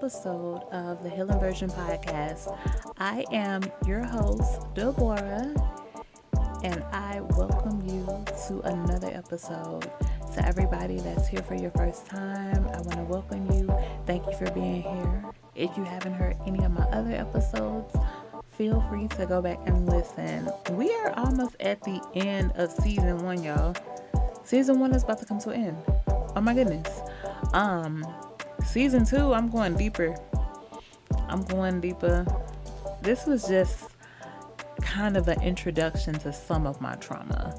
episode of the Healing Version podcast. I am your host, Deborah, and I welcome you to another episode. To everybody that's here for your first time, I want to welcome you. Thank you for being here. If you haven't heard any of my other episodes, feel free to go back and listen. We are almost at the end of season one, y'all. Season one is about to come to an end. Oh my goodness. Season two, I'm going deeper. This was just kind of an introduction to some of my trauma,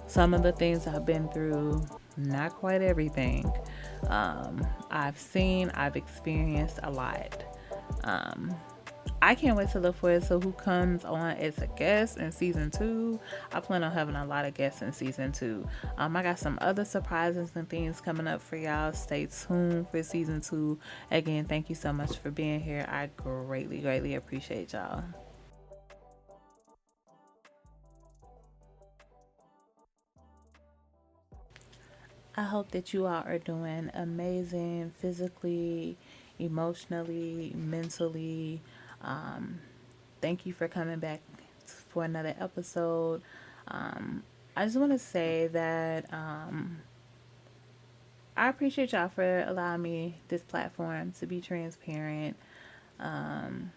some of the things I've been through, not quite everything. I've experienced a lot. I can't wait to look forward to who comes on as a guest in season two. I plan on having a lot of guests in season two. I got some other surprises and things coming up for y'all. Stay tuned for season two. Again, thank you so much for being here. I greatly appreciate y'all. I hope that you all are doing amazing physically, emotionally, mentally. Um, Thank you for coming back for another episode. I just want to say that I appreciate y'all for allowing me this platform to be transparent. Um,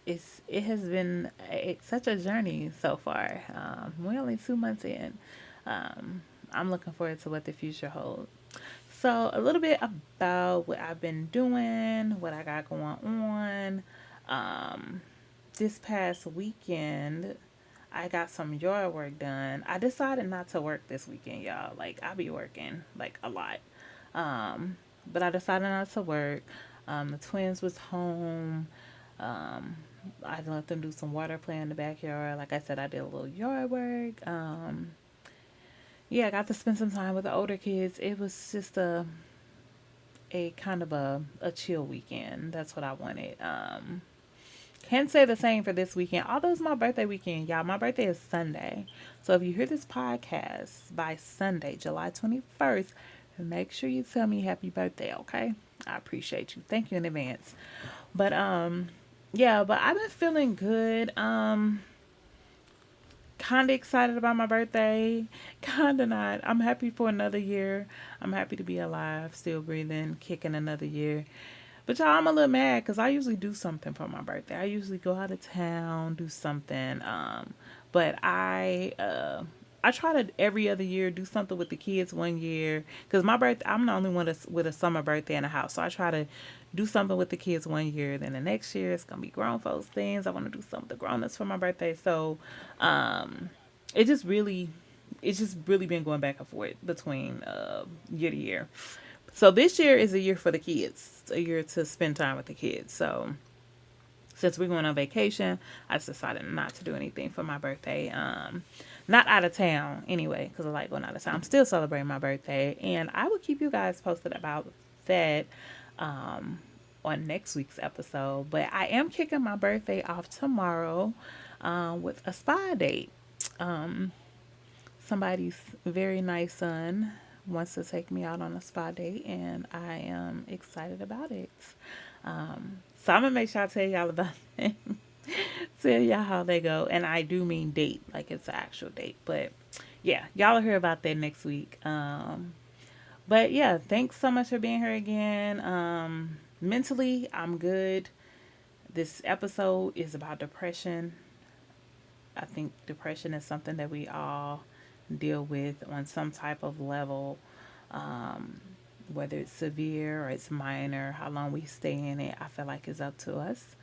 it has been such a journey so far. We're only 2 months in. I'm looking forward to what the future holds. So, a little bit about what I've been doing, what I got going on. Um, this past weekend, I got some yard work done. I decided not to work this weekend, y'all. Like, I be working, like, a lot. Um, but I decided not to work. The twins was home. Um, I let them do some water play in the backyard. Like I said, I did a little yard work. Yeah, I got to spend some time with the older kids. It was just a kind of a chill weekend. That's what I wanted. Can't say the same for this weekend. Although it's my birthday weekend, y'all. My birthday is Sunday. So if you hear this podcast by Sunday, July 21st, make sure you tell me happy birthday, okay? I appreciate you. Thank you in advance. But yeah, but I've been feeling good. Kinda excited about my birthday. Kinda not. I'm happy for another year. I'm happy to be alive, still breathing, kicking another year. But y'all, I'm a little mad because I usually do something for my birthday. I usually go out of town, do something. But I try to every other year do something with the kids one year because my birthday, I'm the only one with a summer birthday in the house. So I try to do something with the kids one year. Then the next year it's gonna be grown folks things. I want to do something with the grown-ups for my birthday. So um, it just really, it's just really been going back and forth between year to year. So this year is a year for the kids, a year to spend time with the kids. So since we're going on vacation, I just decided not to do anything for my birthday. Not out of town anyway, because I like going out of town. I'm still celebrating my birthday, and I will keep you guys posted about that on next week's episode. But I am kicking my birthday off tomorrow with a spa date. Um, Somebody's very nice son wants to take me out on a spa date, and I am excited about it. So I'm gonna make sure I tell y'all about it. Tell y'all how they go, and I do mean date, like it's an actual date. But yeah, y'all will hear about that next week. But yeah, thanks so much for being here again. Mentally, I'm good. This episode is about depression. I think depression is something that we all deal with on some type of level, um, whether it's severe or it's minor. How long we stay in it, I feel like is up to us.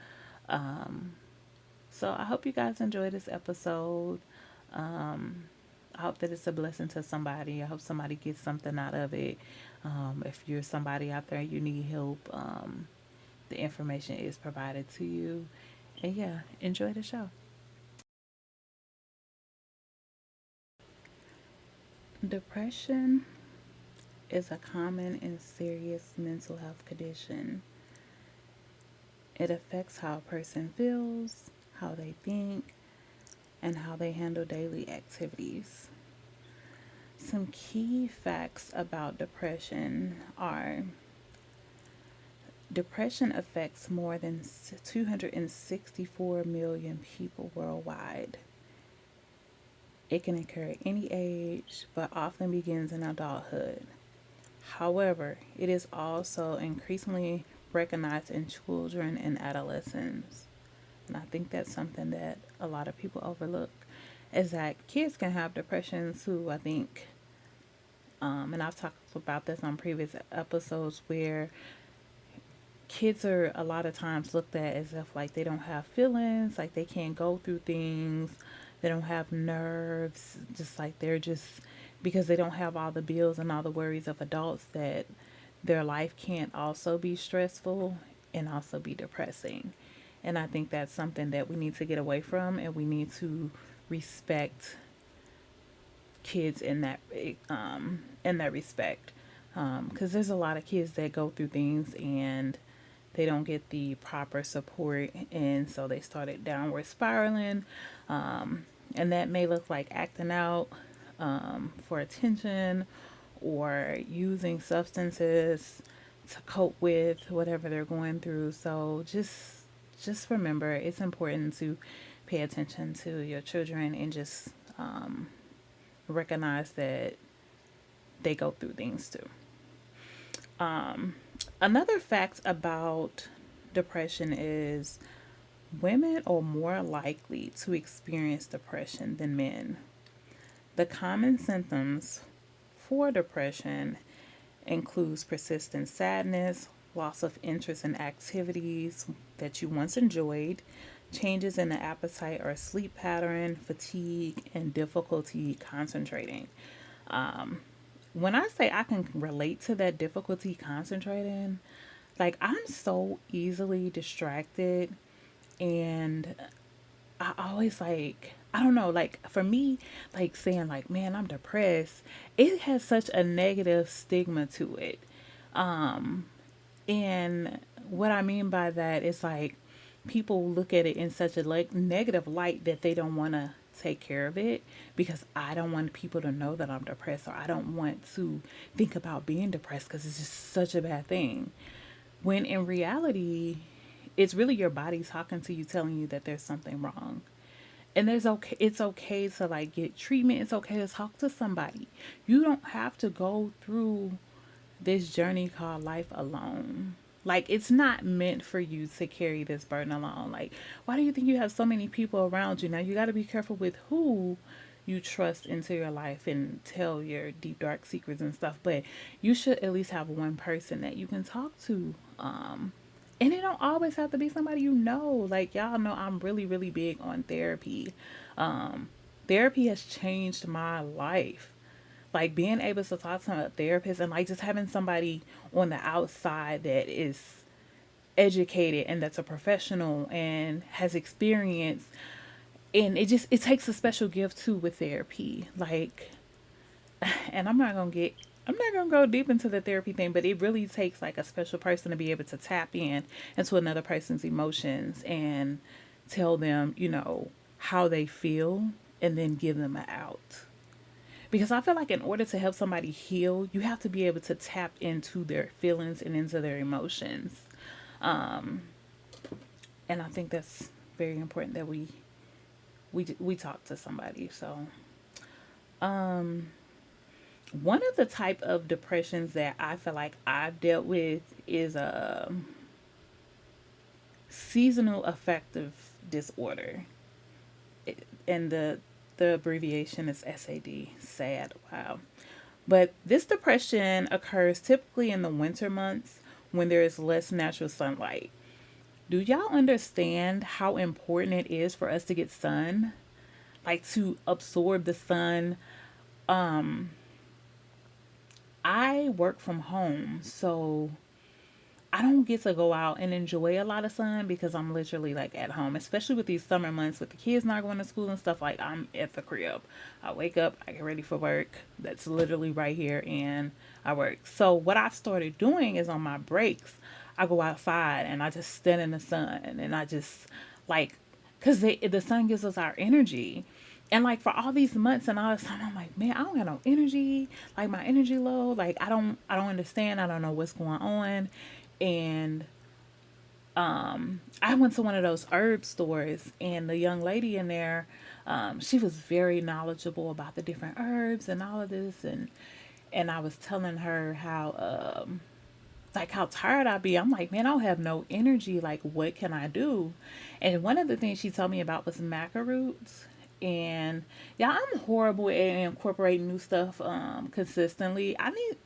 Um, so I hope you guys enjoy this episode. Um, I hope that it's a blessing to somebody. I hope somebody gets something out of it. If you're somebody out there you need help, the information is provided to you. And yeah, enjoy the show. Depression is a common and serious mental health condition. It affects how a person feels, how they think, and how they handle daily activities. Some key facts about depression are Depression affects more than 264 million people worldwide. It can occur at any age, but often begins in adulthood. However, it is also increasingly recognized in children and adolescents. And I think that's something that a lot of people overlook is that kids can have depression too. I think, and I've talked about this on previous episodes where kids are a lot of times looked at as if like they don't have feelings, like they can't go through things, they don't have nerves, just like they're just because they don't have all the bills and all the worries of adults that their life can't also be stressful and also be depressing. And I think that's something that we need to get away from and we need to respect kids in that respect because there's a lot of kids that go through things and they don't get the proper support and so they started downward spiraling and that may look like acting out for attention or using substances to cope with whatever they're going through. So just remember it's important to pay attention to your children and just recognize that they go through things too. Another fact about depression is women are more likely to experience depression than men. The common symptoms for depression includes persistent sadness, loss of interest in activities that you once enjoyed, changes in the appetite or sleep pattern, fatigue, and difficulty concentrating. When I say I can relate to that difficulty concentrating, like I'm so easily distracted and I always like I don't know, like for me, like saying like, man, I'm depressed, it has such a negative stigma to it. And what I mean by that is like people look at it in such a like negative light that they don't want to take care of it because I don't want people to know that I'm depressed or I don't want to think about being depressed because it's just such a bad thing. When in reality, it's really your body talking to you telling you that there's something wrong. And it's okay to like get treatment. It's okay to talk to somebody. You don't have to go through this journey called life alone. Like it's not meant for you to carry this burden alone. Like why do you think you have so many people around you? Now you got to be careful with who you trust into your life and tell your deep dark secrets and stuff, but you should at least have one person that you can talk to. And it don't always have to be somebody you know. Like y'all know I'm really really big on therapy. Therapy has changed my life, like being able to talk to a therapist and like just having somebody on the outside that is educated and that's a professional and has experience, and it takes a special gift too with therapy. Like, and I'm not gonna go deep into the therapy thing, but it really takes like a special person to be able to tap in into another person's emotions and tell them, how they feel and then give them an out. Because I feel like in order to help somebody heal, you have to be able to tap into their feelings and into their emotions. And I think that's very important that we talk to somebody. So, one of the type of depressions that I feel like I've dealt with is a seasonal affective disorder, and the abbreviation is SAD. Sad. Wow. But this depression occurs typically in the winter months when there is less natural sunlight. Do y'all understand how important it is for us to get sun? Like to absorb the sun. I work from home, so I don't get to go out and enjoy a lot of sun because I'm literally like at home, especially with these summer months with the kids not going to school and stuff. Like I'm at the crib. I wake up, I get ready for work. That's literally right here, and I work. So what I've started doing is on my breaks, I go outside and I just stand in the sun and I just like, cause the sun gives us our energy. And like for all these months and all this time, I'm like, man, I don't got no energy. Like my energy low. Like I don't understand. I don't know what's going on. And I went to one of those herb stores, and the young lady in there, she was very knowledgeable about the different herbs and all of this, and I was telling her how like how tired I'd be. I'm like, man, I don't have no energy. Like, what can I do? And one of the things she told me about was maca roots. And yeah, I'm horrible at incorporating new stuff consistently. I need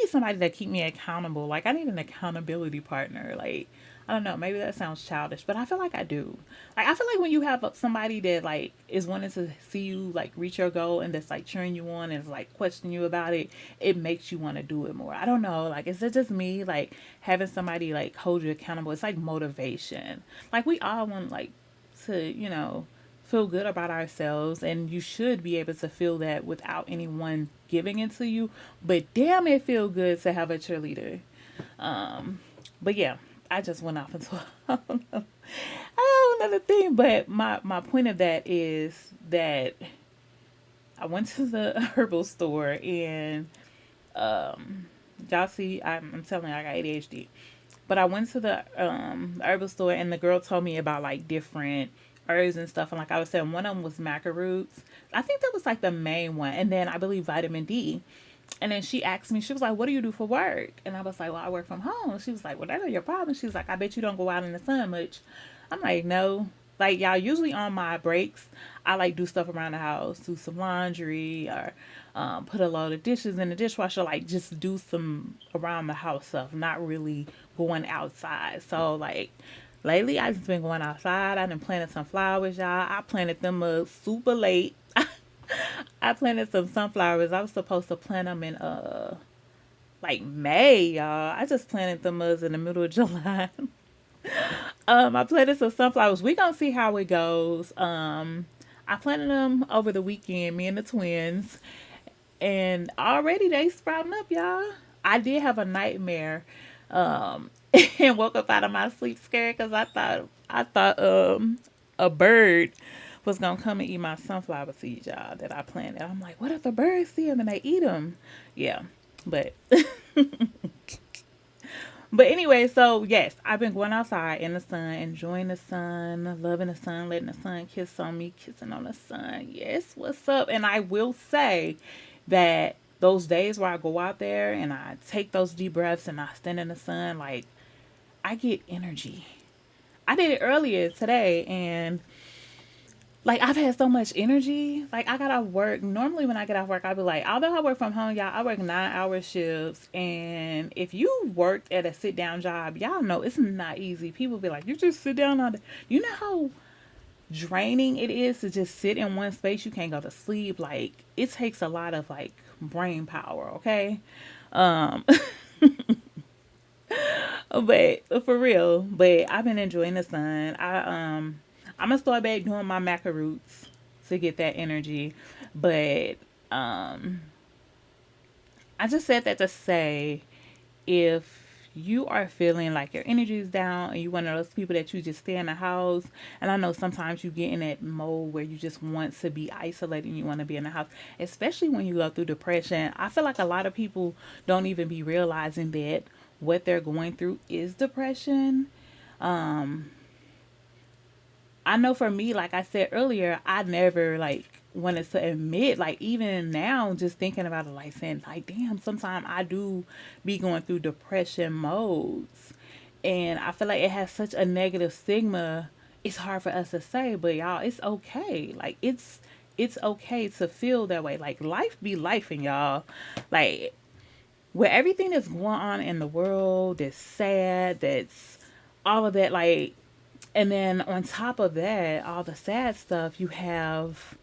somebody to keep me accountable. Like I need an accountability partner. Like I don't know, maybe that sounds childish, but I feel like I do. Like I feel like when you have somebody that like is wanting to see you like reach your goal and that's like cheering you on and is like questioning you about it, it makes you want to do it more. I don't know, like is it just me? Like having somebody like hold you accountable, it's like motivation. Like we all want like to, feel good about ourselves, and you should be able to feel that without anyone giving it to you. But damn, it feel good to have a cheerleader. But yeah, I just went off into a whole another thing. But my point of that is that I went to the herbal store, and y'all see, I'm telling you, I got ADHD. But I went to the herbal store, and the girl told me about like different herbs and stuff. And like I was saying, one of them was maca roots. I think that was like the main one. And then I believe vitamin D. And then she asked me, she was like, what do you do for work? And I was like, well, I work from home. She was like, well, that ain't your problem. She was like, I bet you don't go out in the sun much. I'm like, no. Like, y'all, usually on my breaks, I like do stuff around the house, do some laundry, or put a load of dishes in the dishwasher, like just do some around the house stuff, not really going outside. So, like, lately I just been going outside. I done planted some flowers, y'all. I planted them super late. I planted some sunflowers. I was supposed to plant them in like May, y'all. I just planted them in the middle of July. I planted some sunflowers. We gonna see how it goes. I planted them over the weekend, me and the twins, and already they sprouting up, y'all. I did have a nightmare, and woke up out of my sleep scared because I thought a bird was gonna come and eat my sunflower seeds, y'all, that I planted. I'm like, what if the birds see them and they eat them? Yeah, but but anyway, so yes, I've been going outside in the sun, enjoying the sun, loving the sun, letting the sun kiss on me, kissing on the sun. Yes, what's up? And I will say that those days where I go out there and I take those deep breaths and I stand in the sun, like I get energy. I did it earlier today, and like I've had so much energy. Like I got off work. Normally when I get off work, I'll be like, although I work from home, y'all, I work 9 hour shifts. And if you worked at a sit down job, y'all know it's not easy. People be like, you just sit down on the, you know how draining it is to just sit in one space. You can't go to sleep. Like it takes a lot of like brain power. Okay. Um, but for real, but I've been enjoying the sun. I'm gonna start back doing my maca roots to get that energy. But um I just said that to say, if you are feeling like your energy is down and you one of those people that you just stay in the house, and I know sometimes you get in that mode where you just want to be isolated and you want to be in the house, especially when you go through depression. I feel like a lot of people don't even be realizing that what they're going through is depression. um I know for me, like I said earlier, I never like wanted to admit, like even now, just thinking about it, like saying, like, damn, sometimes I do be going through depression modes, and I feel like it has such a negative stigma. It's hard for us to say, but y'all, it's okay. Like it's okay to feel that way. Like life be life, and y'all, like with everything that's going on in the world, that's sad, that's all of that, like, and then on top of that, all the sad stuff, you have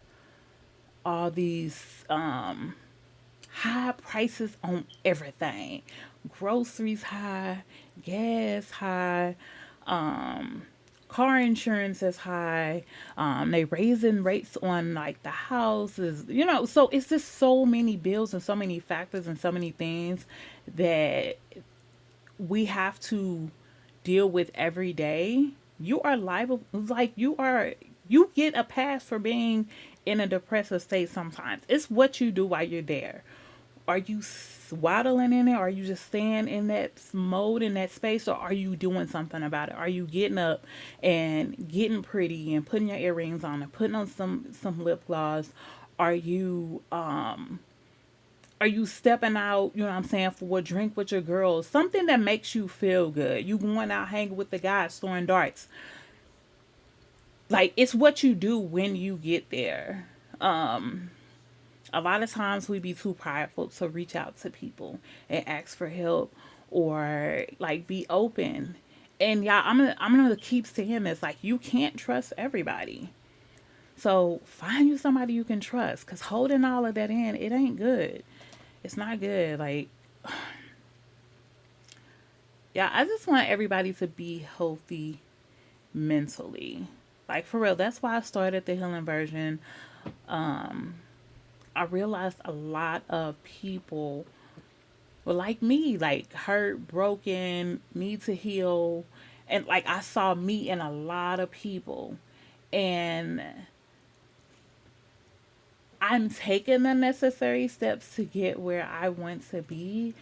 all these high prices on everything. Groceries high, gas high, um car insurance is high. They raising rates on like the houses, so it's just so many bills and so many factors and so many things that we have to deal with every day. You are liable, like you get a pass for being in a depressive state sometimes. It's what you do while you're there. are you waddling in it? Or are you just staying in that mode, in that space? Or are you doing something about it? Are you getting up and getting pretty and putting your earrings on and putting on some lip gloss? Are you are you stepping out, you know what I'm saying, for a drink with your girls? Something that makes you feel good. You going out hanging with the guys throwing darts. Like, it's what you do when you get there. A lot of times we be too prideful to reach out to people and ask for help or like be open. And y'all, I'm gonna keep saying this, like, you can't trust everybody. So find you somebody you can trust, because holding all of that in, it ain't good. It's not good. Like, yeah, I just want everybody to be healthy mentally. Like, for real, that's why I started the healing version. I realized a lot of people were like me, like hurt, broken, need to heal. And like, I saw me in a lot of people. And I'm taking the necessary steps to get where I want to be,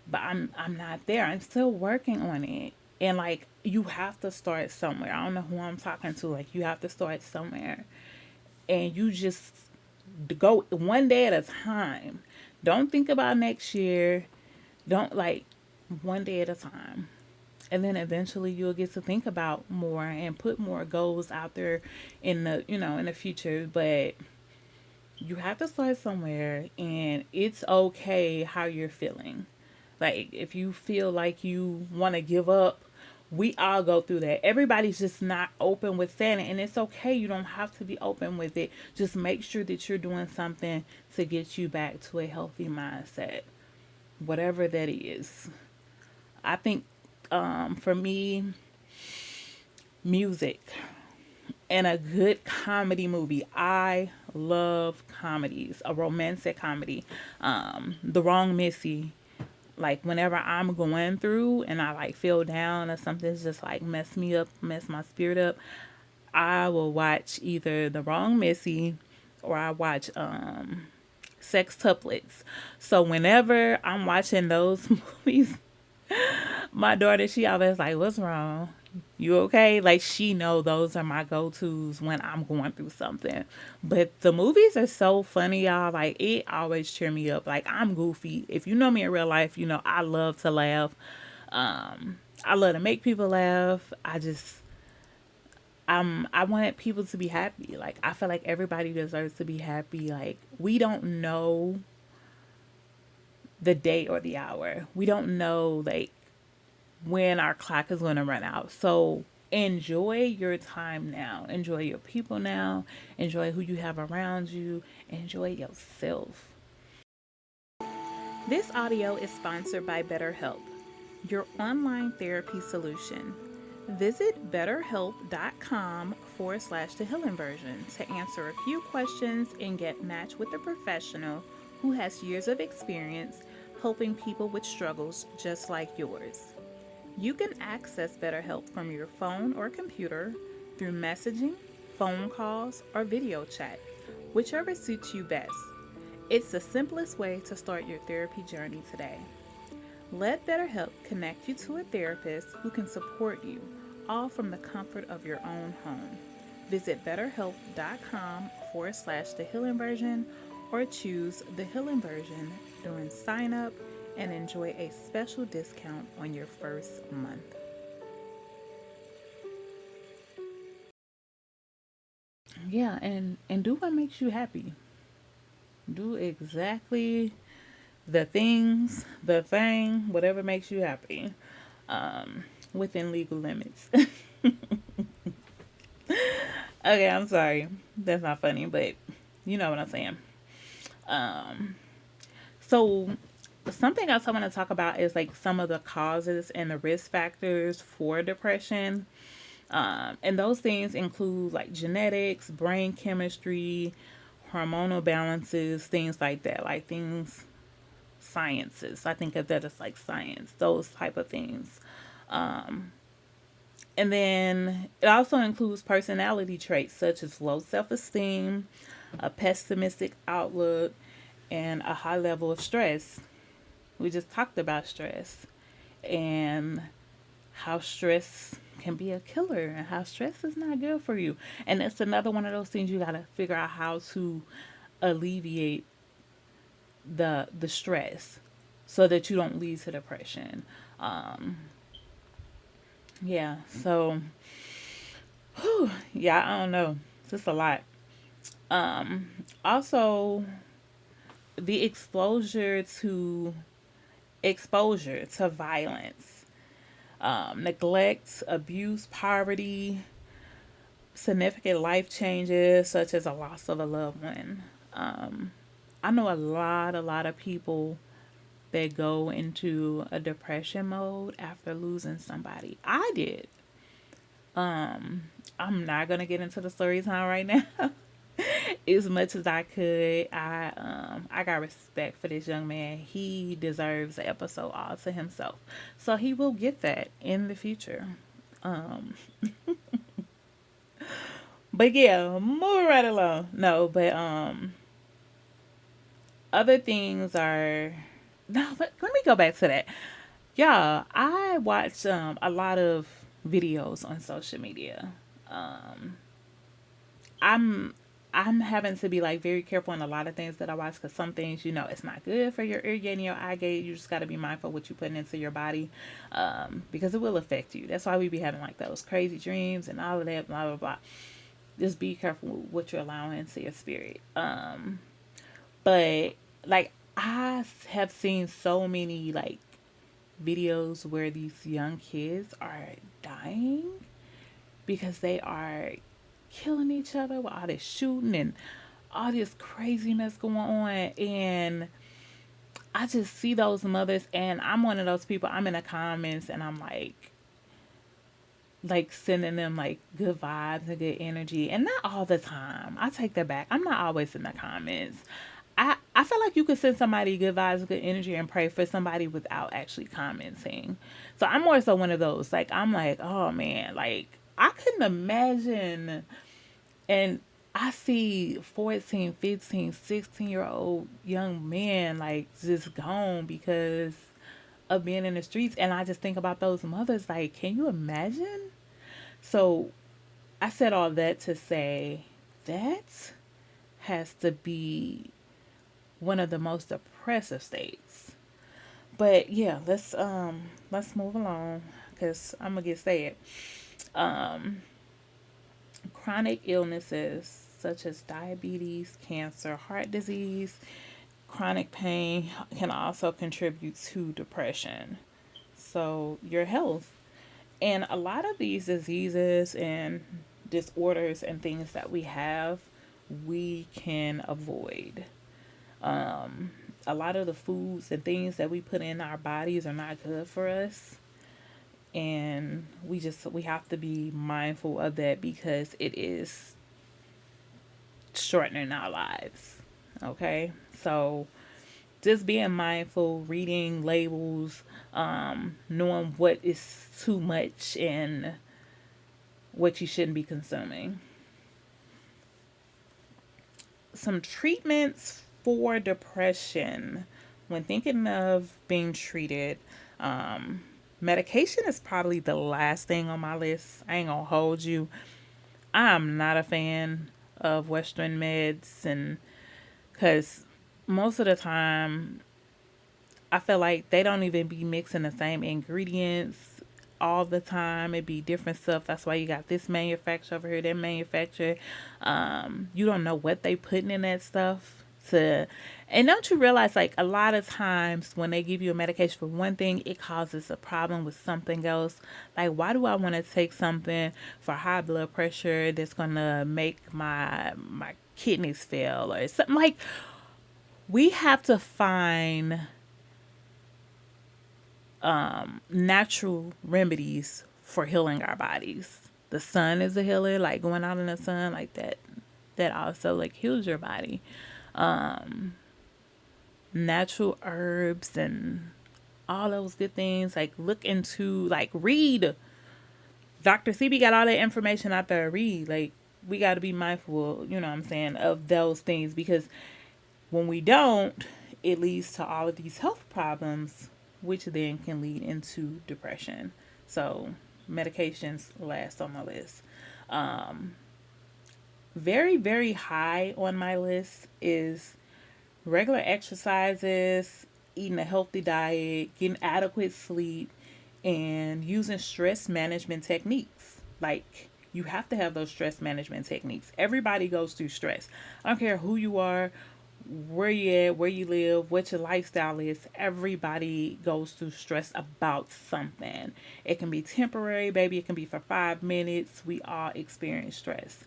but I'm not there. I'm still working on it. And like, you have to start somewhere. I don't know who I'm talking to. Like, you have to start somewhere. And you just go one day at a time. Don't think about next year. Don't, like, one day at a time. And then eventually you'll get to think about more and put more goals out there in the, in the future. But you have to start somewhere, and it's okay how you're feeling. Like, if you feel like you want to give up, we all go through that. Everybody's just not open with saying it, and it's okay. You don't have to be open with it. Just make sure that you're doing something to get you back to a healthy mindset, whatever that is. I think, for me, music and a good comedy movie. I love comedies, a romantic comedy. The Wrong Missy. Like, whenever I'm going through and I like feel down or something's just like mess me up, mess my spirit up, I will watch either The Wrong Missy or I watch Sex Tuplets. So whenever I'm watching those movies, my daughter, she always like, "What's wrong? You okay?" Like, she know those are my go-tos when I'm going through something. But the movies are so funny, y'all. Like, it always cheer me up. Like, I'm goofy. If you know me in real life, you know I love to laugh. I love to make people laugh. I want people to be happy. Like, I feel like everybody deserves to be happy. Like, we don't know the day or the hour. We don't know, like, when our clock is going to run out. So enjoy your time now. Enjoy your people now. Enjoy who you have around you. Enjoy yourself. This audio is sponsored by BetterHelp, your online therapy solution. Visit betterhelp.com/, the healing version to answer a few questions and get matched with a professional who has years of experience helping people with struggles just like yours. You can access BetterHelp from your phone or computer through messaging, phone calls, or video chat, whichever suits you best. It's the simplest way to start your therapy journey today. Let BetterHelp connect you to a therapist who can support you, all from the comfort of your own home. Visit betterhelp.com/, the healing version, or choose the healing version during sign up and enjoy a special discount on your first month. Yeah, and do what makes you happy. Do exactly the thing, whatever makes you happy, within legal limits. Okay, I'm sorry. That's not funny, but you know what I'm saying. Um, so something else I want to talk about is like some of the causes and the risk factors for depression. And those things include like genetics, brain chemistry, hormonal balances, things like that. Like, things, sciences. I think of that as like science, those type of things. And then it also includes personality traits such as low self esteem, a pessimistic outlook, and a high level of stress. We just talked about stress and how stress can be a killer and how stress is not good for you. And it's another one of those things you got to figure out how to alleviate the stress so that you don't lead to depression. Um, yeah, so yeah, I don't know. It's just a lot. Um, Also, the exposure to violence, neglect, abuse, poverty, significant life changes such as a loss of a loved one. Um, I know a lot of people that go into a depression mode after losing somebody. I did. I'm not gonna get into the story time right now. As much as I could, I got respect for this young man. He deserves an episode all to himself, so he will get that in the future. Um, but yeah, move right along. No, but other things are no. But let me go back to that. Yeah, I watch a lot of videos on social media. Um, I'm I'm having to be like very careful in a lot of things that I watch because some things, it's not good for your ear gate and your eye gate. You just got to be mindful what you're putting into your body, because it will affect you. That's why we be having like those crazy dreams and all of that, blah blah blah. Just be careful with what you're allowing into your spirit. But like I have seen so many like videos where these young kids are dying because they are killing each other with all this shooting and all this craziness going on. And I just see those mothers, and I'm one of those people. I'm in the comments and I'm like sending them like good vibes and good energy, and not all the time. I take that back. I'm not always in the comments. I feel like you could send somebody good vibes, good energy, and pray for somebody without actually commenting. So I'm more so one of those. Like I'm like, oh man, like I couldn't imagine. And I see 14, 15, 16-year old young men like just gone because of being in the streets. And I just think about those mothers. Like, can you imagine? So I said all that to say that has to be one of the most oppressive states. But yeah, let's move along because I'm gonna get sad. Um, Chronic illnesses such as diabetes, cancer, heart disease, chronic pain can also contribute to depression. So your health, and a lot of these diseases and disorders and things that we have, we can avoid. A lot of the foods and things that we put in our bodies are not good for us, and we have to be mindful of that because it is shortening our lives. Okay, so just being mindful, reading labels, knowing what is too much and what you shouldn't be consuming. Some treatments for depression. When thinking of being treated, medication is probably the last thing on my list. I ain't gonna hold you. I'm not a fan of Western meds, and because most of the time I feel like they don't even be mixing the same ingredients all the time. It be different stuff. That's why you got this manufacturer over here, that manufacturer. You don't know what they putting in that stuff to. And don't you realize, like, a lot of times when they give you a medication for one thing, it causes a problem with something else. Like, why do I want to take something for high blood pressure that's gonna make my kidneys fail or something? Like, we have to find natural remedies for healing our bodies. The sun is a healer, like going out in the sun like that. That also like heals your body. Natural herbs and all those good things. Like look into like read. Dr. CB got all that information out there. Read. Like we got to be mindful, you know what I'm saying, of those things because When we don't, it leads to all of these health problems, which then can lead into depression. So, medications last on my list. Um, Very, very high on my list is regular exercises, eating a healthy diet, getting adequate sleep, and using stress management techniques. Like, you have to have those stress management techniques. Everybody goes through stress. I don't care who you are, where you at, where you live, what your lifestyle is. Everybody goes through stress about something. It can be temporary, baby. It can be for 5 minutes. We all experience stress.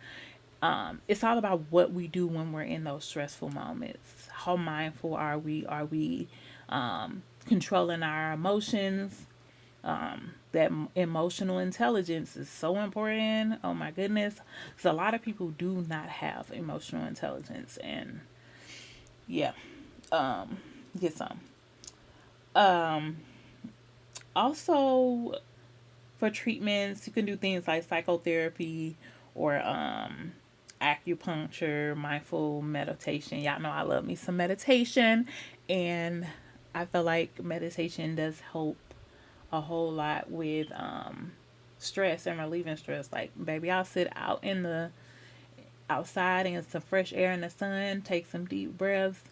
It's all about what we do when we're in those stressful moments. How mindful are we? Are we controlling our emotions? That emotional intelligence is so important. Oh my goodness. Because a lot of people do not have emotional intelligence. And yeah, get some. Um, Also, for treatments, you can do things like psychotherapy or acupuncture, mindful meditation. Y'all know I love me some meditation, and I feel like meditation does help a whole lot with stress and relieving stress. Like, baby, I'll sit out in the outside and some fresh air in the sun, take some deep breaths.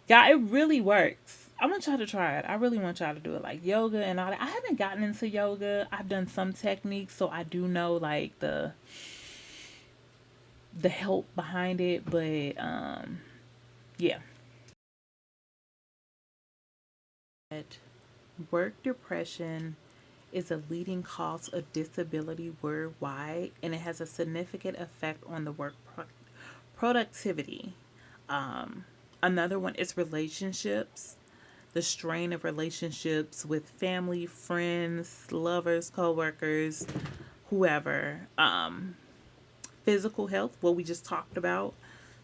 Yeah, it really works. I want y'all to try it. I really want y'all to do it, like yoga and all that. I haven't gotten into yoga. I've done some techniques, so I do know like the help behind it. But yeah. Work depression is a leading cause of disability worldwide, and it has a significant effect on the productivity. Um, Another one is relationships, the strain of relationships with family, friends, lovers, coworkers, whoever. Physical health, what we just talked about,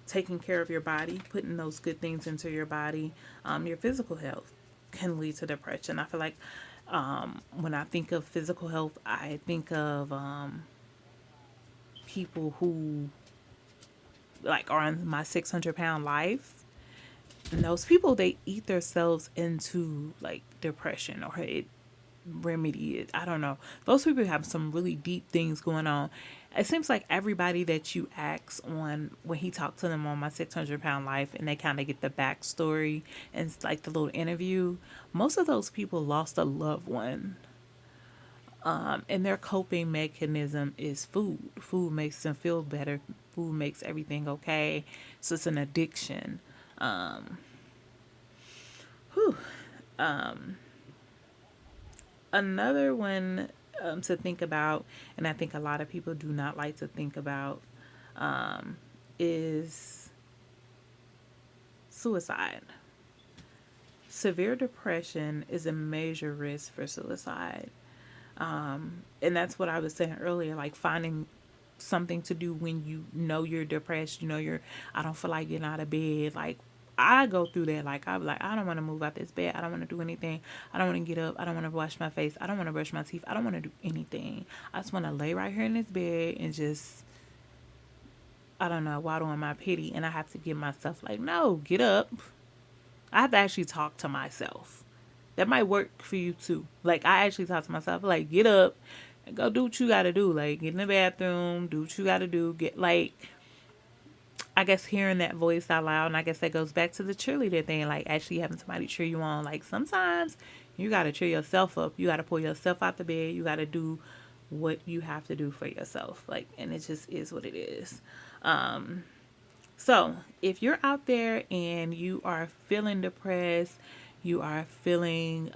taking care of your body, putting those good things into your body. Your physical health can lead to depression. I feel like when I think of physical health, I think of people who like are on my 600-pound life. And those people, they eat themselves into like depression, or it remedy it. I don't know. Those people have some really deep things going on. It seems like everybody that you ask on when he talked to them on my 600-pound life, and they kind of get the backstory and it's like the little interview, most of those people lost a loved one. And their coping mechanism is food. Food makes them feel better. Food makes everything okay. So it's an addiction. Um, Whew. Um, Another one to think about, and I think a lot of people do not like to think about, is suicide. Severe depression is a major risk for suicide. And that's what I was saying earlier, like finding something to do when you know you're depressed, you know I don't feel like getting out of bed. Like, I go through that. Like, I'm like, I don't want to move out this bed. I don't want to do anything. I don't want to get up. I don't want to wash my face. I don't want to brush my teeth. I don't want to do anything. I just want to lay right here in this bed and just, I don't know, waddle in my pity. And I have to give myself like, no, get up. I have to actually talk to myself. That might work for you too. Like, I actually talk to myself, like, get up and go do what you gotta do. Like, get in the bathroom, do what you gotta do. Get, like, I guess hearing that voice out loud, and I guess that goes back to the cheerleader thing, like actually having somebody cheer you on. Like, sometimes you gotta cheer yourself up. You gotta pull yourself out the bed. You gotta do what you have to do for yourself. Like, and it just is what it is. Um, so, if you're out there and you are feeling depressed, you are feeling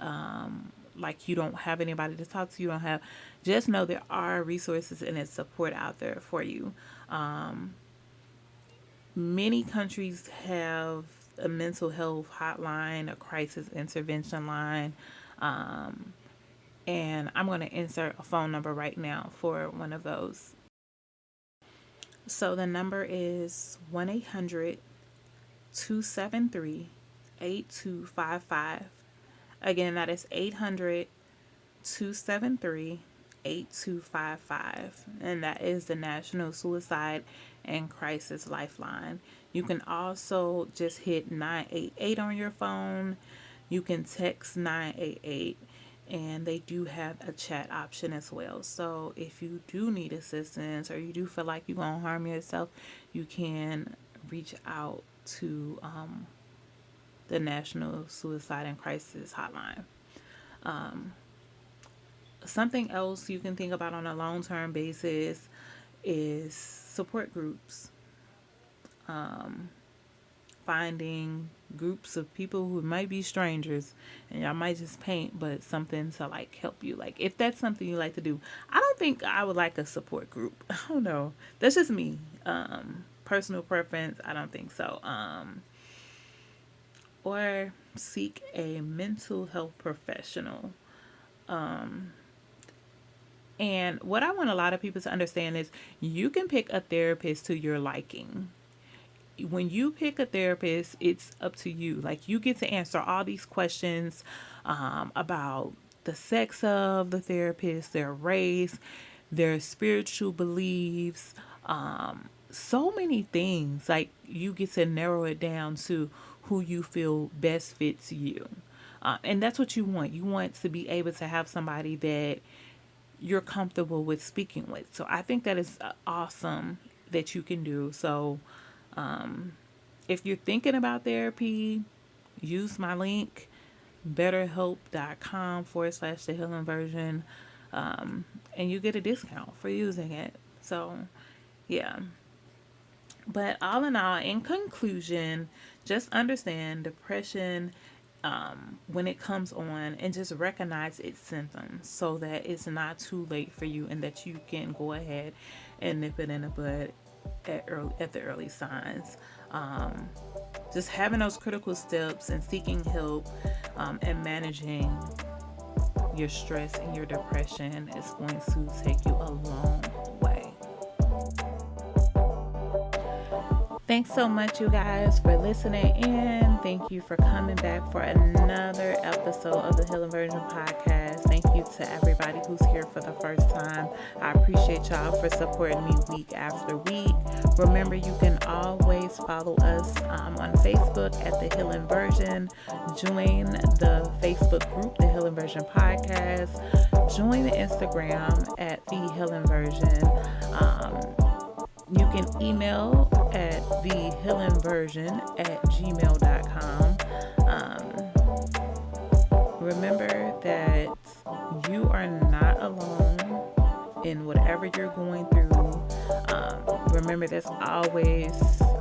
like you don't have anybody to talk to, you don't have, just know there are resources and it's support out there for you. Um, Many countries have a mental health hotline, a crisis intervention line. Um, and I'm going to insert a phone number right now for one of those. So the number is 1-800 273 8255. Again, that is 800 273 8255. And that is the National Suicide and Crisis Lifeline. You can also just hit 988 on your phone. You can text 988, and they do have a chat option as well. So if you do need assistance or you do feel like you're going to harm yourself, you can reach out to the National Suicide and Crisis Hotline. Something else you can think about on a long-term basis is support groups. Finding groups of people who might be strangers and y'all might just paint, but something to like help you. Like if that's something you like to do, I don't think I would like a support group. I don't know. That's just me. Personal preference. I don't think so. Or seek a mental health professional. And what I want a lot of people to understand is you can pick a therapist to your liking. When you pick a therapist, it's up to you. Like you get to answer all these questions about the sex of the therapist, their race, their spiritual beliefs, so many things. Like you get to narrow it down to who you feel best fits you. And that's what you want. You want to be able to have somebody that you're comfortable with speaking with. So I think that is awesome that you can do. So if you're thinking about therapy, use my link, betterhelp.com/the healing version, and you get a discount for using it. So, yeah. But all in all, in conclusion, just understand depression when it comes on and just recognize its symptoms so that it's not too late for you and that you can go ahead and nip it in the bud at the early signs. Just having those critical steps and seeking help and managing your stress and your depression is going to take you a long way. Thanks so much, you guys, for listening in. Thank you for coming back for another episode of the Healing Version podcast. Thank you to everybody who's here for the first time. I appreciate y'all for supporting me week after week. Remember, you can always follow us on Facebook at the Healing Version. Join the Facebook group, the Healing Version podcast. Join the Instagram at the Healing Version. You can email at thehealingversion@gmail.com. Remember that you are not alone in whatever you're going through. Remember, there's always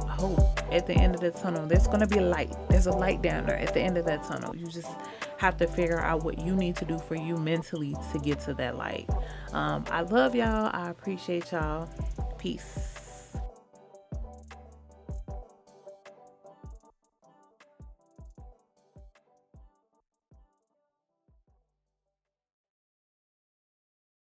hope at the end of the tunnel. There's going to be a light. There's a light down there at the end of that tunnel. You just have to figure out what you need to do for you mentally to get to that light. I love y'all. I appreciate y'all. Peace.